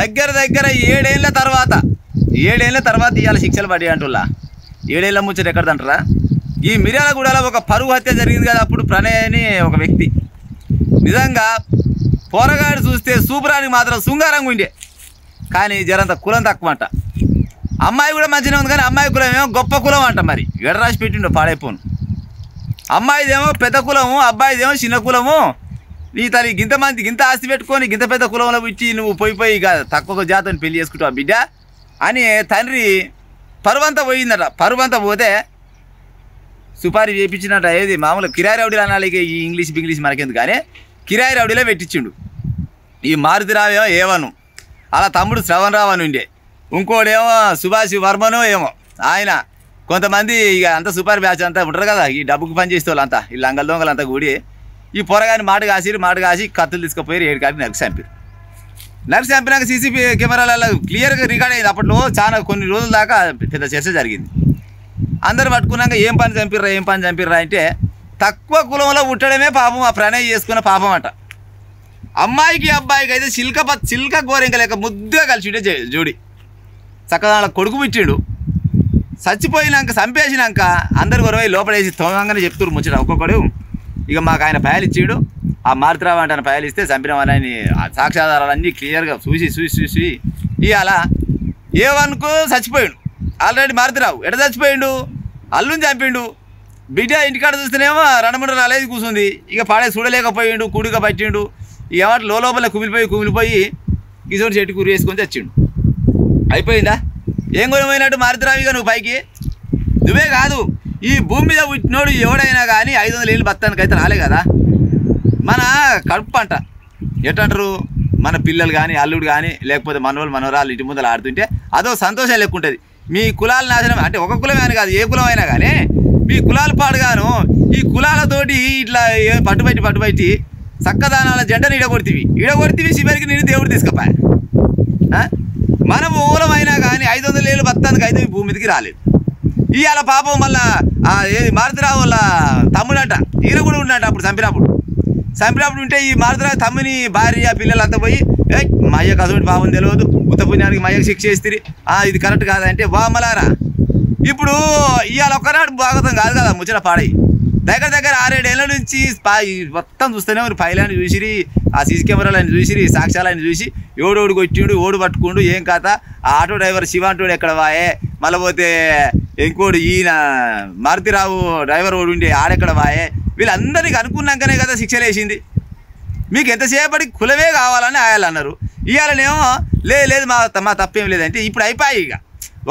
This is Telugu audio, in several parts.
దగ్గర 7 ఏళ్ళ తర్వాత ఇవాళ శిక్షలు పడ్డాయి అంటుల్లా. 7 ఏళ్ళ ముచ్చట ఎక్కడదంటారా? ఈ మిర్యాలగూడలో ఒక పరువు హత్య జరిగింది కదా అప్పుడు. ప్రణయ్ అని ఒక వ్యక్తి, నిజంగా పోరగాడు చూస్తే సూపరానికి మాత్రం శృంగారంగా ఉండే, కానీ జరంత కులం తక్కువ అంట. అమ్మాయి కూడా మంచిగా ఉంది, కానీ అమ్మాయి కులం ఏమో గొప్ప కులం అంట. మరి ఎడ రాసి పెట్టిండో పాడైపోను. అమ్మాయిదేమో పెద్ద కులము, అబ్బాయిదేమో చిన్న కులము. నీ తల్లి గింత ఆస్తి పెట్టుకొని గింత పెద్ద కులంలో ఇచ్చి నువ్వు పోయి ఇక తక్కువ జాతని పెళ్లి చేసుకుంటావు బిడ్డ అని తండ్రి పరువంతా పోయిందట. పరువంతా పోతే సుపారీ చేయించినట్ట. ఏది మామూలు కిరాయి రౌడీలు అనాలి, ఈ ఇంగ్లీష్ మనకెందుకు, కానీ కిరాయి రౌడీలో పెట్టించిండు. ఈ మారుతిరావేమో ఏవను, అలా తమ్ముడు శ్రవణ్ రావు అని ఉండే, ఇంకోడేమో సుభాష్ వర్మను ఏమో ఆయన. కొంతమంది ఇక అంతా సూపర్ బ్యాచ్ అంతా ఉంటారు కదా, ఈ డబ్బుకు పని చేసే వాళ్ళు అంతా, ఈ లంగల దొంగలు అంతా కూడి ఈ పొరగాని మాట కాసి కత్తులు తీసుకుపోయి 7 కాడికి నరికి చంపినాక సీసీ కెమెరాలలో క్లియర్గా రికార్డ్ అయింది. అప్పట్లో చాలా కొన్ని రోజుల దాకా పెద్ద చర్చ జరిగింది. అందరు పట్టుకున్నాక ఏం పని చంపిర్రా అంటే తక్కువ కులంలో పుట్టడమే పాపం, ఆ ప్రణయ్ చేసుకున్న పాపం అంట. అమ్మాయికి అబ్బాయికి అయితే చిల్క గోరెంక లేక ముద్దుగా కలిసి జోడి చక్కగా కొడుకు పుట్టిండు. చచ్చిపోయినాక చంపేసినాక అందరు కొరవై లోపడేసి తోమంగానే చెప్తున్నారు ముచ్చట ఒక్కొక్కడు. ఇక మాకు ఆయన పయాలు ఇచ్చిండు, ఆ మారుతిరావు అంటే ఆయన పయాలు ఇస్తే చంపిన వాళ్ళని సాక్ష్యాధారాలన్నీ క్లియర్గా చూసి ఇవాళ ఏవనుకో చచ్చిపోయిండు. ఆల్రెడీ మారుతిరావు ఎట చచ్చిపోయిండు, అల్లుని చంపిండు. బిడ్డ ఇంటికాడ చూస్తేనేమో 2-3 రాలేదు కూర్చుంది. ఇక పాడే చూడలేకపోయిండు, కూడిగా పట్టిండు. ఇక వాటి లోపల కుమిలిపోయి కిషోర్ చెట్టు కూర వేసుకొని చచ్చిండు. అయిపోయిందా? ఏం కొనమైనట్టు మారుతిరావు? ఇక నువ్వు పైకి నువ్వే కాదు, ఈ భూమి మీద పుట్టినోడు ఎవడైనా కానీ 500 ఏళ్ళు బతానికి అయితే రాలే కదా. మన కడుపు అంట ఎట్టంటారు, మన పిల్లలు కానీ అల్లుడు కానీ లేకపోతే మనవరాలు ఇంటి ముందర ఆడుతుంటే అదో సంతోషం లెక్క ఉంటుంది. మీ కులాల నాశనం అంటే ఒక కులమే అని కాదు, ఏ కులం అయినా కానీ మీ కులాలు పాడుగాను ఈ కులాలతోటి ఇట్లా పట్టుబట్టి చక్కదానాల జెండను ఇడగొడితివి చివరికి నేను దేవుడు తీసుకుపోయా. మన మూలమైనా కానీ 500 ఏళ్ళు బతానికి అయితే భూమి మీదకి రాలేదు. ఇవాళ పాపం మళ్ళా ఏది మారుతిరావు వాళ్ళ తమ్ముడట, ఈయన కూడా ఉన్నట. అప్పుడు చంపినప్పుడు ఉంటే ఈ మారుతిరావు తమ్ముని భార్య పిల్లలంతా పోయి మా అయ్యకు అసలు పాపం తెలియదు, ఉత్తపుణ్యానికి మా అయ్యకు శిక్ష చేస్తుంది, ఇది కరెక్ట్ కాదంటే బామ్మలారా. ఇప్పుడు ఇవాళ ఒక్కనాడు భాగతం కాదు కదా ముచ్చట పాడై. దగ్గర 6-7 ఏళ్ళ నుంచి మొత్తం చూస్తూనే మరి పైలని చూసిరి, ఆ సీసీ కెమెరాలని చూసిరి, సాక్ష్యాలని చూసి ఓడు కొట్టిండు, ఓడు పట్టుకుండు, ఏం కథ, ఆ ఆటో డ్రైవర్ శివాంటోడు ఎక్కడ వాయే, మళ్ళీ పోతే ఇంకోడు ఈయన మారుతిరావు డ్రైవర్ ఓడి ఉండే ఆడెక్కడ వాయే, వీళ్ళందరికీ అనుకున్నాకనే కదా శిక్షలు వేసింది. మీకు ఎంతసేపటి కులమే కావాలని ఆయాలన్నారు. ఇవాళనేమో లేదు మా తప్పేం లేదంటే ఇప్పుడు అయిపోయి. ఇక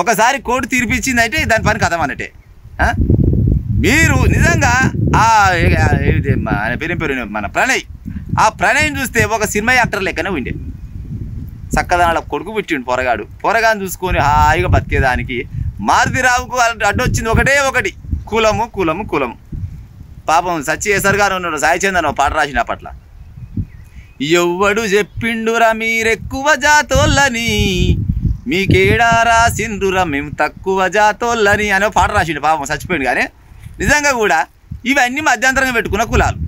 ఒకసారి కోర్టు తీర్పిచ్చిందంటే దాని పని కథం అన్నట్టే. మీరు నిజంగా ఆయన పేరు మన ప్రణయ్, ఆ ప్రణయ్ని చూస్తే ఒక సినిమా యాక్టర్ లెక్కనే ఉండే. చక్కదనాల కొడుకు పుట్టిండు పొరగాని చూసుకొని హాయిగా బతికేదానికి మారుతిరావుకు అడ్డొచ్చింది ఒకటి కులము. పాపం సచ్చి ఎసరు గారు ఉన్నాడు, సాయి చందన్ పాట రాసిన అప్పట్ల. ఎవ్వడు చెప్పిండురా మీరెక్కువ జాతోళ్ళని, మీకేడా రాసిండ్రురా మేము తక్కువ జాతోళ్ళని అనే పాట రాసిండు. పాపం చచ్చిపోయింది. కానీ నిజంగా కూడా ఇవన్నీ మధ్యంతరంగా పెట్టుకున్న కులాలు.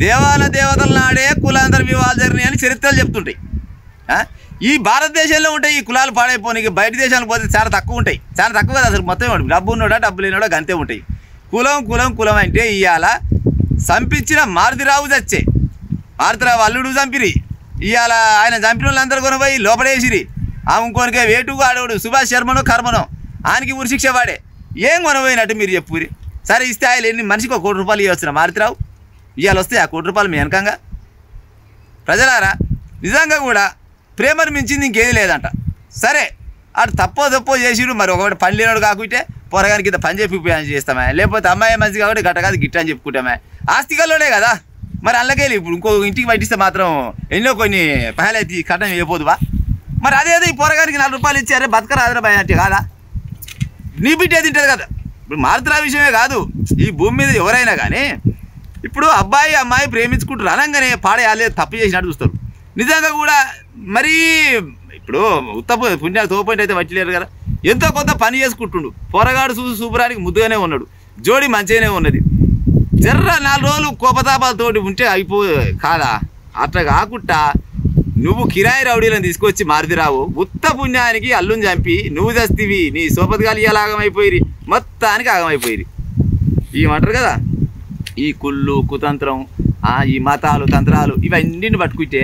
దేవతల నాడే కులాంతర వివాహాలు జరిగినాయి అని చరిత్రలు చెప్తుంటాయి. ఈ భారతదేశంలో ఉంటాయి ఈ కులాలు పాడైపోయి. బయట దేశాలకు పోతే చాలా తక్కువ ఉంటాయి, చాలా తక్కువ కదా అసలు. మొత్తం డబ్బు ఉన్నాడా డబ్బు లేనివాడో గంతే ఉంటాయి. కులం అంటే ఇవాళ చంపించిన మారుతిరావు చచ్చే, మారుతిరావు అల్లుడు చంపిరి. ఇవాళ ఆయన చంపిన వాళ్ళందరూ కొనపోయి లోపడేసిరి. ఇంకొనికే వేటుగా ఆడవాడు సుభాష్ శర్మనో కర్మనో ఆయనకి ఉరిశిక్ష వాడే. ఏం కొనపోయినట్టు మీరు చెప్పురి. సరే ఇస్తే ఆయన ఎన్ని మనిషికి 1 కోటి రూపాయలు ఇవ్వచ్చున మారుతిరావు? ఇవాళ వస్తే 1 కోటి రూపాయలు మీ వెనకంగా. ప్రజలారా నిజంగా కూడా ప్రేమను మించింది ఇంకేది లేదంట. సరే అటు తప్పో చేసిరు. మరి ఒకటి పని లేనాడు కాకుంటే పొరగానికి ఇంత పని చెప్పి చేస్తామే, లేకపోతే అమ్మాయి మంచి కాబట్టి గట్ట కాదు గిట్ట అని చెప్పుకుంటామే. ఆస్తికల్లోనే కదా మరి అల్లకెళ్ళి ఇప్పుడు ఇంకో ఇంటికి పట్టిస్తే మాత్రం ఎన్నో కొన్ని పహలైతే కట్టం అయిపోదువా? మరి అదేదో ఈ పొరగానికి 4 రూపాయలు ఇచ్చారే బతకరాదరా భయ అంటే కాదా? నీ బిడ్డే తింటుంది కదా. ఇప్పుడు మారుతిరావు విషయమే కాదు, ఈ భూమి మీద ఎవరైనా కానీ ఇప్పుడు అమ్మాయి ప్రేమించుకుంటారు అనగానే పాడేయాలి తప్పు చేసినట్టు చూస్తారు. నిజంగా కూడా మరి ఇప్పుడు పుణ్యాలు తోపోయింట్ అయితే వచ్చలేరు కదా. ఎంతో కొంత పని చేసుకుంటుండు. పొరగాడు సూపరానికి ముద్దుగానే ఉన్నాడు, జోడి మంచిగానే ఉన్నది. జర్ర 4 రోజులు కోపతాపాలతోటి ఉంటే కాదా? అట్లా కాకుండా నువ్వు కిరాయి రౌడీలను తీసుకొచ్చి మారుతిరావు ఉత్త పుణ్యానికి అల్లుని చంపి నువ్వు చస్తివి నీ సోపతిగాలు ఇలా ఆగమైపోయిరి మొత్తానికి ఆగమైపోయిరి ఏమంటారు కదా ఈ కుళ్ళు కుతంత్రం ఈ మతాలు తంత్రాలు ఇవన్నింటిని పట్టుకుంటే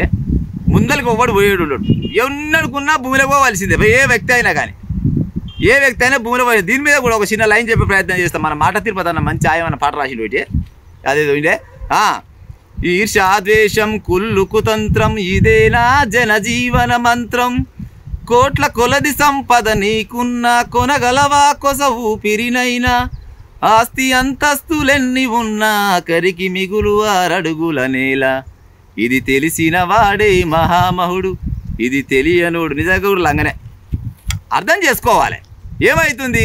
ముందరికి ఒకడు పోయేడు ఉండడు ఎవరిననుకున్నా భూమిలో పోవాల్సిందే ఏ వ్యక్తి అయినా కానీ ఏ వ్యక్తి అయినా భూమిలో పోయే దీని మీద కూడా ఒక చిన్న లైన్ చెప్పే ప్రయత్నం చేస్తాం మన మాట తిరుపతి అన్న మంచి ఆయమన్న పాట రాసిండు ఒకటి అదేదో ఇండే ఈర్ష్యా ద్వేషం కుళ్ళు కుతంత్రం ఇదేనా జనజీవన మంత్రం కోట్ల కొలది సంపద నీకున్న కొనగలవా కొస ఊపిరినైనా ఆస్తి అంతస్తులెన్ని ఉన్నా కరికి మిగులు ఆరడుగుల నేల ఇది తెలిసిన వాడే మహామహుడు ఇది తెలియనుడు నిజంగా లంగనే అర్థం చేసుకోవాలి ఏమవుతుంది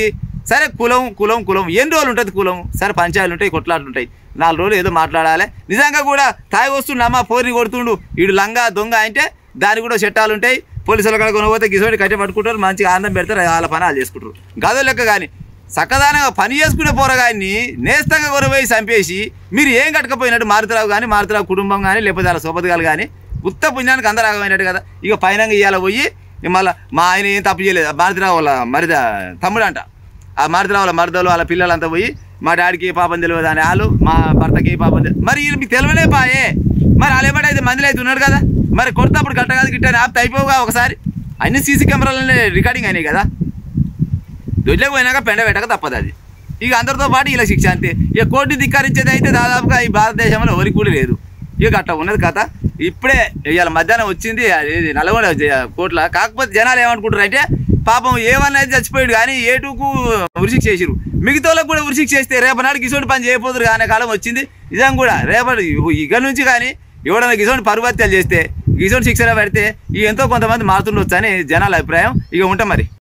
సరే కులం కులం కులం ఎన్ని రోజులు ఉంటుంది కులం సరే పంచాయతీలు ఉంటాయి కొట్లాట్లు ఉంటాయి 4 రోజులు ఏదో మాట్లాడాలి నిజంగా కూడా తాగి వస్తుండమ్మా పోరిని కొడుతుండు వీడు లంగా దొంగ అంటే దానికి కూడా చట్టాలు ఉంటాయి పోలీసులు కనుక కొనబోతే గిసోటి కట్టి పట్టుకుంటారు మంచిగా ఆనందం పెడతారు వాళ్ళ పని వాళ్ళు చేసుకుంటారు గదో లెక్క కానీ సక్కదానంగా పని చేసుకునే పోరగాన్ని నేస్తంగా కొనబోయి చంపేసి మీరు ఏం కట్టకపోయినట్టు మారుతిరావు కానీ మారుతిరావు కుటుంబం కానీ లేకపోతే వాళ్ళ సోపతిగాలు కానీ ఉత్త పుణ్యానికి అందరూ ఆగమైనట్టు కదా ఇక పైన ఇవాళ పోయి మళ్ళీ మా ఆయన ఏం తప్పు చేయలేదు మారుతిరావు వాళ్ళ మరిద తమ్ముడు అంట ఆ మారుతిరావు వాళ్ళ మరిదలు వాళ్ళ పిల్లలంతా పోయి మా డాడీకి పాపం తెలియదు అని వాళ్ళు మా భర్తకి పాపం తెలియదు మరి వీళ్ళు మీకు తెలియలే పాయే మరి వాళ్ళు ఏమంటే అయితే మందిలో అయితే ఉన్నాడు కదా మరి కొడతప్పుడు గట్టగాదు గిట్టని ఆపితే అయిపోవుగా ఒకసారి అన్ని సీసీ కెమెరాలనే రికార్డింగ్ అయినాయి కదా దొడ్లకు పోయినాక పెండ పెట్టక తప్పదు అది ఇక అందరితో పాటు ఇలా శిక్ష అంతే ఇక కోర్టు ధిక్కరించేది అయితే దాదాపుగా ఈ భారతదేశంలో ఎవరికి కూడా లేదు ఇక అట్లా ఉన్నది కథ ఇప్పుడే ఇవాళ మధ్యాహ్నం వచ్చింది అది నల్గొండ కోర్టులో కాకపోతే జనాలు ఏమనుకుంటారు అంటే పాపం ఏమన్నా అయితే చచ్చిపోయాడు కానీ ఏటుకు ఉరిశిక్ష చేసిరు మిగతా వాళ్ళకి కూడా ఉరిశిక్ష చేస్తే రేపటి గిసోటి పని చేయకపోతురు కానీ కాలం వచ్చింది నిజం కూడా రేపటి ఇక నుంచి కానీ ఎవడన్నా గిసోటి పరువత్యాలు చేస్తే గిసోటి శిక్షణ పెడితే ఇక ఎంతో కొంతమంది మారుతుండొచ్చు అని జనాల అభిప్రాయం ఇక ఉంటాం మరి